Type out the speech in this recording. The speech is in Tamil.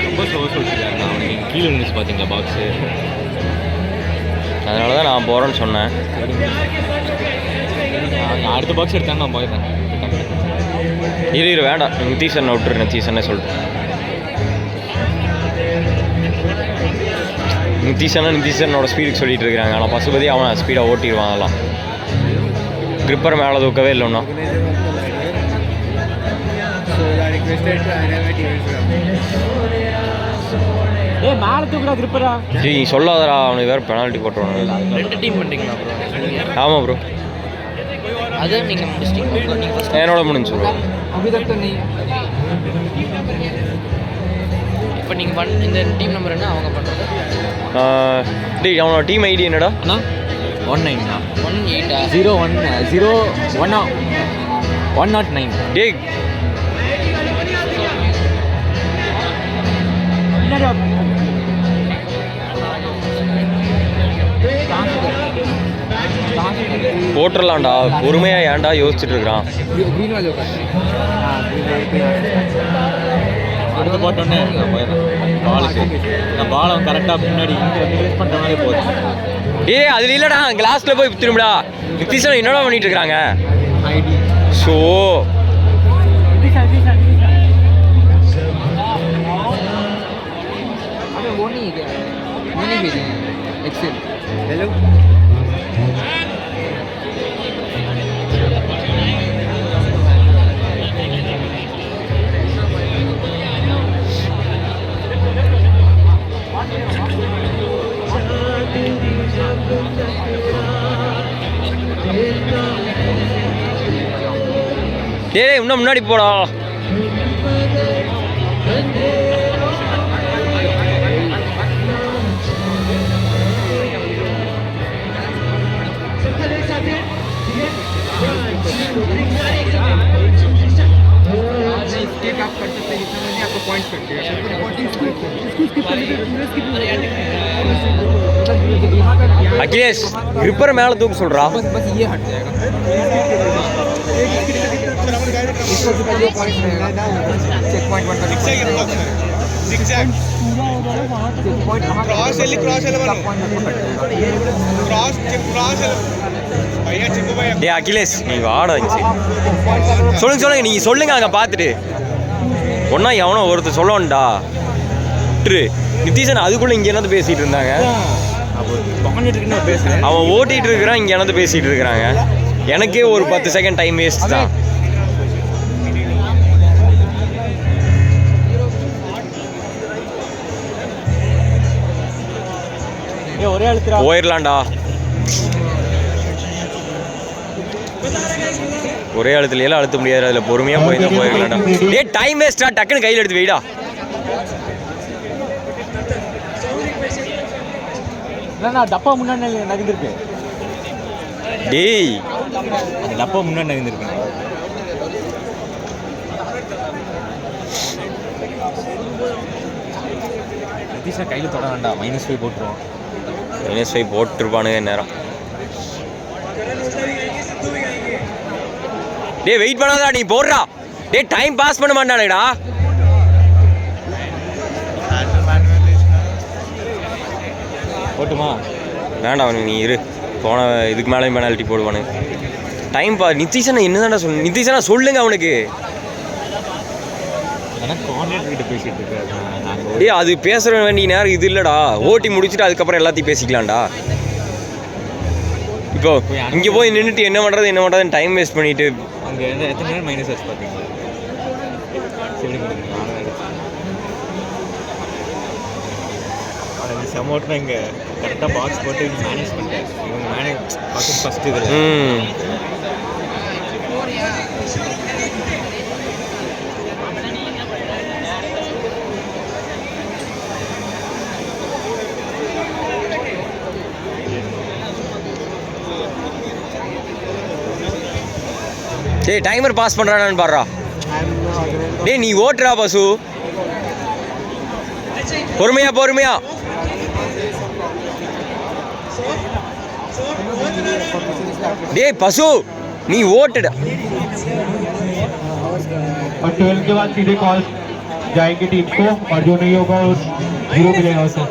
ரொம்ப ஸ்லோவாக சொல்லிட்டுருக்காங்க. அவனுக்கு கீழே இருந்துச்சு பார்த்தீங்களா பாக்ஸு, அதனால தான் நான் போகிறேன்னு சொன்னேன். அடுத்த பாக்ஸ் எடுத்தாங்க நான் போயிடுறேன். இரு வேண்டாம், நித்தீஷன் விட்டுரு, நித்தீஷனே சொல்லிட்டு. நித்தீஷனோட ஸ்பீடுக்கு சொல்லிட்டு இருக்கிறாங்க. ஆனால் பசுபதி அவன் ஸ்பீடாக ஓட்டிடுவான். அதெல்லாம் கிரிப்பர் மேலே தூக்கவே இல்லை ஒன்றும். மேலே தூக்குறா கிரிப்பரா. நீ சொல்லாதடா, அவனுக்கு வேறு பெனால்ட்டி போட்டுருவாங்க. 2 டீம் பண்ணிட்டீங்களா ப்ரோ? ஆமாம் ப்ரோ, அது நீங்கள் முடிச்சிட்டீங்க. என்னோட முடிஞ்சு ப்ரோ. இப்போ நீங்கள் இந்த டீம் நம்பர் என்ன அவங்க பண்ணுறது? டேய் அவனோட டீம் ஐடி என்னடா? அண்ணா 19 18 0109. டேய் போட்டுடலாம்டா, பொறுமையாக ஏன்டா யோசிச்சுட்டு இருக்கிறான். அடுத்து போட்டோன்னே நான் போயிடுறேன் பாலுக்கு. நான் பால் அவன் கரெக்டாக முன்னாடி இங்கே வந்து யூஸ் பண்ணுற மாதிரி போகுது. ஏய் அது இல்லைடா, கிளாஸில் போய் திரும்படா. நித்தீஷன் என்னடா பண்ணிட்டு இருக்கிறாங்க? ஸோ டேய் இன்னும் முன்னாடி போடா. अखिलेश ग्रिपर மேல தூக்க சொல்றா. டேய் அகிலேஷ் நீ வாடா இங்க. சொல்லுங்க நீங்க சொல்லுங்க அங்க பாத்துட்டு. ஒன்னா எவனோ ஒருத்தர் சொல்லணும்டா. நித்தீஷன் அதுக்குள்ள இங்க என்னது பேசிட்டு இருந்தாங்க. அவன் ஓட்டிட்டு இருக்கிறான், இங்க என்னது பேசிட்டு இருக்கிறாங்க. எனக்கே ஒரு 10 செகண்ட் டைம் வேஸ்ட் தான். போயிடலாம்டா, ஒரே அழுத்துலையெல்லாம் அழுத்த முடியாது. அதில் பொறுமையாக போயிருந்தா போயிடலாம்டா. டே டைம் வேஸ்டா, டக்குன்னு கையில் எடுத்து வைடா. டப்பா முன்னாடி நகர்ந்துருக்கு. டேய் அந்த டப்பா முன்னாடி நகர்ந்துருக்கு. நிதிஷா கையில் தொட வேண்டாம், -5 போட்டுருவோம். -5 போட்டுருப்பானுங்க நேரம். டேய் வெயிட் பண்ணாதடா, நீ போடுறா. டேய் டைம் பாஸ் பண்ண மாட்டானுடா. போட்டுமா? வேண்டாம் நீ இரு, போன இதுக்கு மேலே பெனால்ட்டி போடுவானு. டைம் பா. நித்தீஷனை என்னதான்டா சொல்லு. நித்தீஷனா சொல்லுங்க அவனுக்கு. டேய் அது பேசுற வேண்டிய நேரம் இது இல்லடா. ஓட்டி முடிச்சுட்டு அதுக்கப்புறம் எல்லாத்தையும் பேசிக்கலாம்டா. இப்போ இங்கே போய் நின்றுட்டு என்ன பண்ணுறதுன்னு டைம் வேஸ்ட் பண்ணிட்டு அங்கே எத்தனை நேரம் மைனஸ் ஆச்சு பார்த்தீங்களா? சமோட்னா இங்கே கரெக்டாக பாக்ஸ் போட்டு மேனேஜ் பண்ணிட்டேன். இவங்க மேனேஜ் ஃபஸ்ட்டு இதில் டேய் டைமர் பாஸ் பண்ணுறானான்னு பாடுறா. டேய் நீ ஓட்டுறா பசு, பொறுமையா பொறுமையா. டேய் பசு நீ ஓட்டுடா. और 12 के बाद सीधे कॉल जाएंगे टीम को और जो नहीं होगा उस 0 मिलेगा उसे.